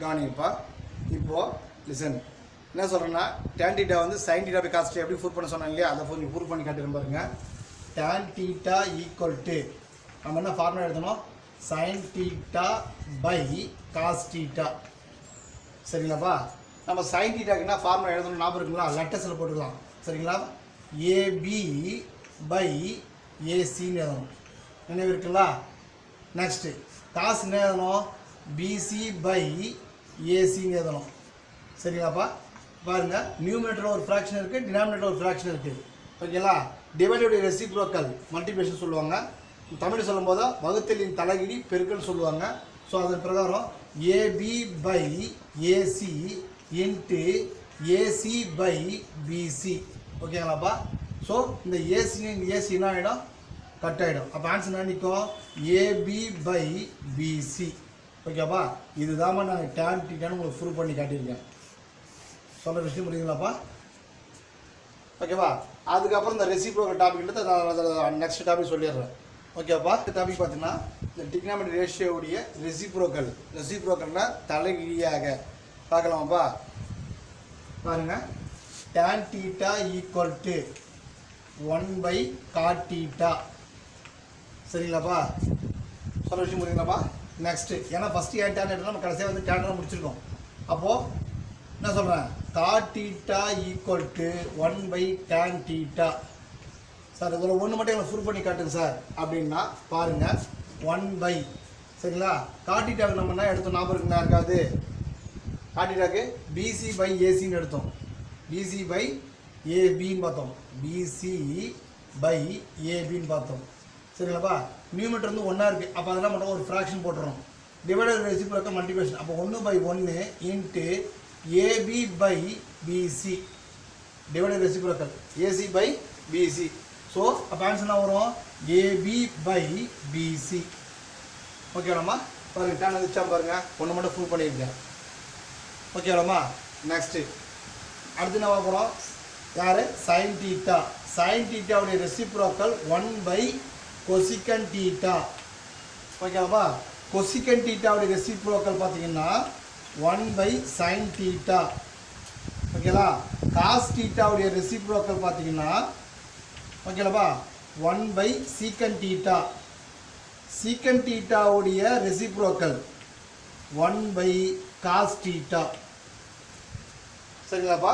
கவனிப்பா. இப்போது லிசன் என்ன சொல்கிறேன்னா, டேன் டீட்டா வந்து sine theta by cos theta எப்படி ப்ரூவ் பண்ண சொன்னாங்க இல்லையா, அதை கொஞ்சம் ப்ரூவ் பண்ணி காட்டுறேன் பாருங்க. டேன் டீட்டா ஈக்குவல் டு நம்ம என்ன ஃபார்முலா எழுதணும், sine theta by cos theta. சரிங்களாப்பா? நம்ம சைன் டீட்டாக்கு என்ன ஃபார்முலா எழுதணும் ஞாபகம் இருக்குங்களா, லெட்டர்ஸில் போட்டுக்கலாம். சரிங்களா? ஏபி பை ஏசின்னு எழுதணும், நினைவு இருக்குங்களா? நெக்ஸ்ட்டு காசு என்ன எழுதணும், பிசி பை ஏசின்னு எழுதணும். சரிங்களாப்பா? பாருங்கள், நியூமினேட்டரில் ஒரு ஃப்ராக்ஷன் இருக்குது, டினாமினேட்டரில் ஒரு ஃப்ராக்ஷன் இருக்குது. ஓகேங்களா? டிவைடட் ரெசிப்ரோக்கல் மல்டிப்ளிகேஷன் சொல்லுவாங்க. தமிழ் சொல்லும்போது வகுத்தலின் தலைகிடி பெருக்கல் சொல்லுவாங்க. ஸோ அதன் பிரகாரம் AB by AC into AC by BC. ஓகேங்களாப்பா? ஸோ இந்த ஏசி என்ன ஆகிடும், கட் ஆகிடும். அப்போ ஆன்சர் என்ன நிற்கும், ஏபி பை பிசி. ஓகேப்பா? இதுதான் நாங்கள் டேன் டீட்டான்னு உங்களுக்கு ப்ரூவ் பண்ணி காட்டியிருக்கேன். சொல்ல விஷயம் புரியுதுங்களாப்பா? ஓகேவா? அதுக்கப்புறம் இந்த ரெசிப்ரோக்கல் டாபிக் நெக்ஸ்ட் டாபிக் சொல்லிடுறேன். ஓகேப்பா? இந்த டாபிக் பார்த்தீங்கன்னா இந்த டிக்னாமெட்ரி ரேஷியோவுடைய ரெசிப்ரோக்கல்னா தலைகீழியாக பார்க்கலாமாப்பா? பாருங்கள், tan theta equal to 1 by cot theta. சரிங்களாப்பா? சொல்ல விஷயம் புரியுதுங்களாப்பா? நெக்ஸ்ட்டு ஏன்னா ஃபஸ்ட்டு ஏன் டேன் எடுத்தால் நம்ம கடைசியாக வந்து டேன் முடிச்சிருக்கோம். அப்போது என்ன சொல்கிறேன், cot theta equal to 1 by tan theta. Sir இதில் ஒன்று மட்டும் எங்களை ப்ரூவ் பண்ணி காட்டுங்க சார் அப்படின்னா பாருங்கள், 1 பை. சரிங்களா? காட் டீட்டாவுக்கு நம்ம என்ன எடுத்தோம் ஞாபகம் இருக்குங்களா இருக்காது? காட் டீட்டாவுக்கு பிசி பை ஏசின்னு எடுத்தோம், பிசி பை ஏபின்னு பார்த்தோம், பிசி பை ஏபின்னு பார்த்தோம். சரிங்களாப்பா? நியூமீட்டர் வந்து ஒன்றா இருக்குது. அப்போ அதெல்லாம் மட்டும் ஒரு ஃப்ராக்ஷன் போட்டுறோம். Divided reciprocal multiplication. அப்போ 1 by 1 into AB by BC. Divided reciprocal AC by BC. So அப்போ ஆன்சர் என்ன வரும், ஏபி பை பிசி. ஓகேவாம்மா? பாருங்கள், டேன் வச்சா பாருங்கள், ஒன்று மட்டும் ப்ரூவ் பண்ணியிருக்கேன். ஓகேவாம்மா? நெக்ஸ்ட்டு அடுத்து என்ன பார்க்குறோம், யார், சைன் டீட்டா. சைன் டீட்டாவுடைய ரெசிப்ரோக்கல் 1 பை கொசிகன் டீட்டா. ஓகேவாப்பா? கொசிகன் டீட்டாவுடைய ரெசிப்ரோக்கல் பார்த்தீங்கன்னா 1 பை சைன் டீட்டா. ஓகேங்களா? காஸ் டீட்டாவுடைய ரெசிப்ரோக்கல் பார்த்தீங்கன்னா ஓகேலாப்பா 1 பை சீக்கன் டீட்டா. சீக்கன் டீட்டாவுடைய ரெசிப்ரோக்கல் 1 பை காஸ் டீட்டா. சரிங்களாப்பா?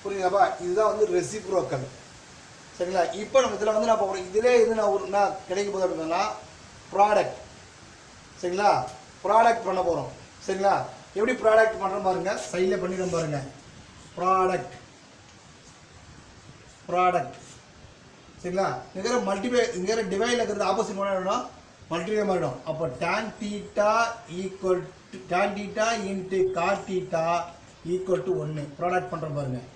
புரியுங்களாப்பா? இதுதான் வந்து ரெசிப்ரோக்கல். சரிங்களா? இப்போ நம்ம இதில் வந்து நான் பார்க்குறோம், இதிலே இது நான் கிடைக்க போது அப்படின்னா ப்ராடக்ட். சரிங்களா? ப்ராடக்ட் பண்ண போகிறோம். சரிங்களா? எப்படி ப்ராடக்ட் பண்ணுறோம் பாருங்கள், சைடில் பண்ணிடுறோம் பாருங்கள். ப்ராடக்ட் சரிங்களா? இங்கே மல்டிப்ளை, இங்கே டிவைடில் இருக்கிறது ஆப்போசிட் பண்ணணும், மல்டிப்ளை பண்ணிடும். அப்போ tan theta equal to tan theta into cot theta equal to 1 product பண்ணுறோம் பாருங்கள்.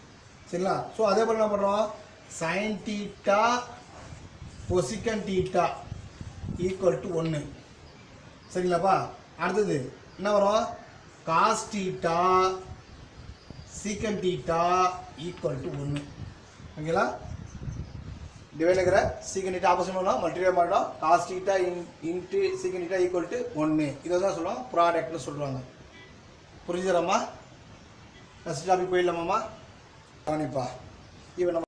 சரிங்களா? ஸோ அதே போல் என்ன பண்ணுறோம், sin theta cosecant theta equal to 1. சரிங்களாப்பா? அடுத்தது என்ன வரும், cos theta secant theta equal to 1. ஓகேங்களா? டிவைட் இருக்கிற சீக்கன் டீட்டா ஆப்போசிட் பண்ணலாம், மல்டிப்ளை பண்ணலாம், cos theta into secant theta equal to 1. இதை தான் சொல்லுவோம் ப்ராடக்ட்னு சொல்கிறாங்க. புரிஞ்சுதாம்மா? நெக்ஸ்ட் டாபிக் போயிடலாமாம்மா? கவனிப்பா. இவன்